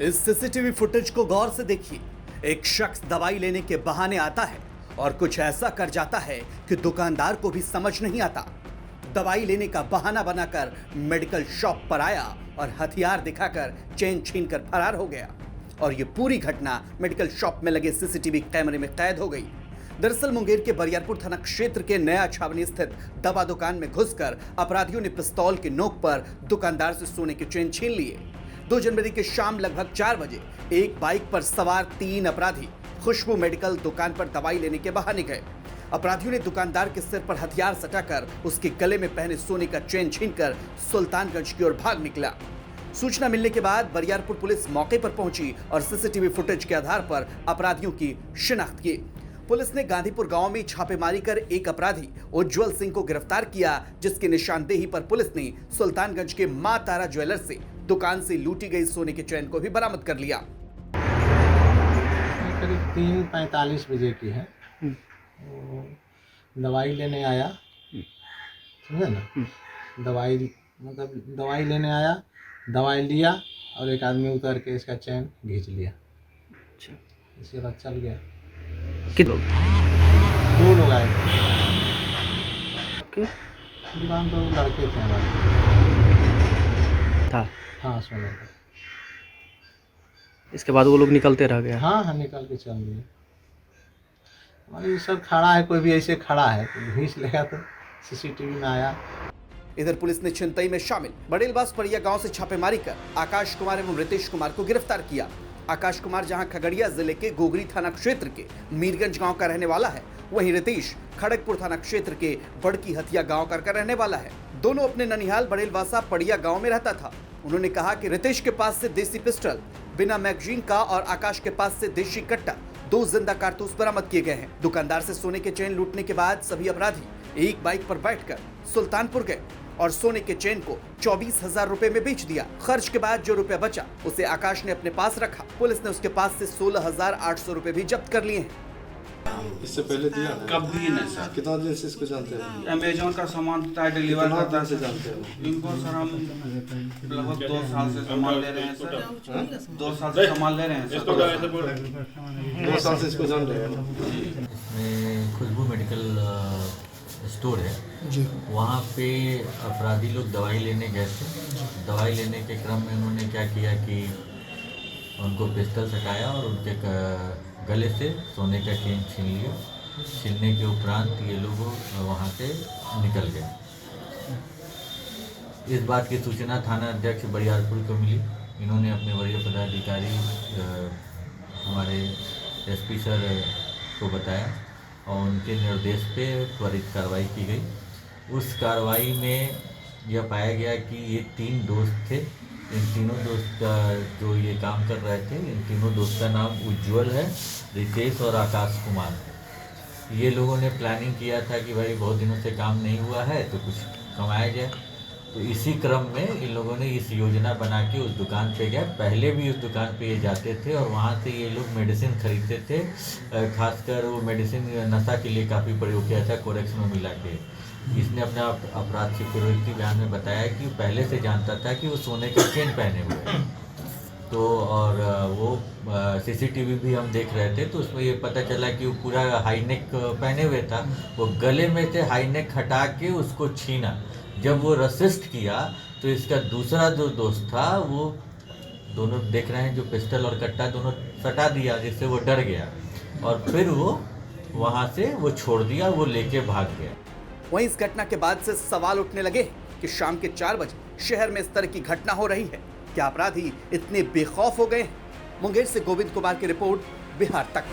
इस CCTV footage को गौर से देखिए। एक शख्स दवाई लेने के बहाने आता है और कुछ ऐसा कर जाता है कि दुकानदार को भी समझ नहीं आता। दवाई लेने का बहाना बनाकर मेडिकल शॉप पर आया और हथियार दिखाकर चेन छीनकर फरार हो गया। और ये पूरी घटना मेडिकल शॉप में लगे सीसीटीवी कैमरे में कैद हो गई। दरअसल मुंगेर के बरियारपुर थाना क्षेत्र के नया छावनी स्थित दवा दुकान में घुसकर अपराधियों ने पिस्तौल की नोक पर दुकानदार से सोने के चेन छीन लिए। 2 जनवरी की शाम लगभग 4 बजे एक बाइक पर सवार 3 अपराधी खुशबू मेडिकल दुकान पर दवाई लेने के बहाने गए। अपराधियों ने दुकानदार के सिर पर हथियार सटाकर उसके गले में पहने सोने का चेन छीनकर सुल्तानगंज की ओर भाग निकला। सूचना मिलने के बाद बरियारपुर पुलिस मौके पर पहुंची और सीसीटीवी फुटेज के आधार पर अपराधियों की शिनाख्त की। पुलिस ने गांधीपुर गांव में छापेमारी कर एक अपराधी उज्जवल सिंह को गिरफ्तार किया, जिसकी निशानदेही पर पुलिस ने सुल्तानगंज के मां तारा ज्वेलर्स से दुकान से लूटी गई सोने के चैन को भी बरामद कर लिया। करीब 3:45 बजे की है। दवाई लेने आया, समझे ना, दवाई लेने आया, दवाई लिया और एक आदमी उतर के इसका चैन खींच लिया। इसके बाद चल गया। कितने लोग? 2 लोग आए थे। ओके। दुकान तो लड़के थे हमारे। था। हाँ, सोने का। इसके बाद वो लोग निकलते रह गए। हाँ, निकल के चल दिए। हमारे सब खड़ा है, कोई भी ऐसे खड़ा है तो घींच लेगा तो सीसीटीवी में आया। इधर पुलिस ने छिनतई में शामिल बड़ेलबास परिया गांव से छापेमारी कर आकाश कुमार एवं रितेश कुमार को गिरफ्तार किया। आकाश कुमार जहां खगड़िया जिले के गोगरी थाना क्षेत्र के मीरगंज गांव का रहने वाला है, वहीं रितेश खड़गपुर थाना क्षेत्र के बड़की हथिया गांव का रहने वाला है। दोनों अपने ननिहाल बड़ेलवासा पड़िया गांव में रहता था। उन्होंने कहा कि रितेश के पास से देसी पिस्टल बिना मैगजीन का और आकाश के पास से देशी कट्टा 2 जिंदा कारतूस बरामद किए गए हैं। दुकानदार से सोने के चेन लूटने के बाद सभी अपराधी एक बाइक पर बैठकर सुल्तानपुर गए और सोने के चेन को 24,000 रुपए में बेच दिया। खर्च के बाद जो रुपया बचा उसे आकाश ने अपने पास रखा। पुलिस ने उसके पास से 16,800 रुपए भी जब्त कर लिए हैं। इससे पहले दिया? कब दिए नहीं सर। कितना दिन से इसको जानते हैं? अमेजोन का सामान डिलीवर करता है। से जानते हैं इनको सर हम लगभग 2 साल से सामान ले रहे हैं सर। 2 साल से सामान ले रहे हैं सर। 2 साल से इसको जान रहे हैं। इसमें खुशबू मेडिकल स्टोर है जी। वहाँ पे अपराधी लोग दवाई लेने गए थे। दवाई लेने के क्रम में उन्होंने क्या किया कि उनको पिस्टल सटाया और उनके गले से सोने का चेन छीन लिया। छीनने के उपरांत ये लोग वहाँ से निकल गए। इस बात की सूचना थाना अध्यक्ष बरियारपुर को मिली। इन्होंने अपने वरीय पदाधिकारी हमारे एसपी सर को बताया और उनके निर्देश पे त्वरित कार्रवाई की गई। उस कार्रवाई में यह पाया गया कि ये 3 दोस्त थे। इन तीनों दोस्त का जो ये काम कर रहे थे, इन तीनों दोस्त का नाम उज्जवल है, रितेश और आकाश कुमार। ये लोगों ने प्लानिंग किया था कि भाई बहुत दिनों से काम नहीं हुआ है तो कुछ कमाया जाए। तो इसी क्रम में इन लोगों ने इस योजना बना के उस दुकान पे गए। पहले भी उस दुकान पे ये जाते थे और वहाँ से ये लोग मेडिसिन खरीदते थे। खासकर वो मेडिसिन नशा के लिए काफ़ी प्रयोग किया था, कोरेक्स में मिला के। इसने अपने अपराध की प्रवृत्ति बयान में बताया कि पहले से जानता था कि वो सोने का चेन पहने हुए हैं। तो और वो सीसीटीवी भी हम देख रहे थे तो उसमें ये पता चला कि वो पूरा हाईनेक पहने हुए था। वो गले में से हाईनेक हटा के उसको छीना। जब वो रसिस्ट किया तो इसका दूसरा जो दोस्त था वो दोनों देख रहे हैं जो पिस्टल और कट्टा दोनों सटा दिया, जिससे वो डर गया और फिर वो वहाँ से वो छोड़ दिया, वो लेके भाग गया। वहीं इस घटना के बाद से सवाल उठने लगे कि शाम के 4 बजे शहर में इस तरह की घटना हो रही है, क्या अपराधी इतने बेखौफ हो गए हैं? मुंगेर से गोविंद कुमार की रिपोर्ट, बिहार तक।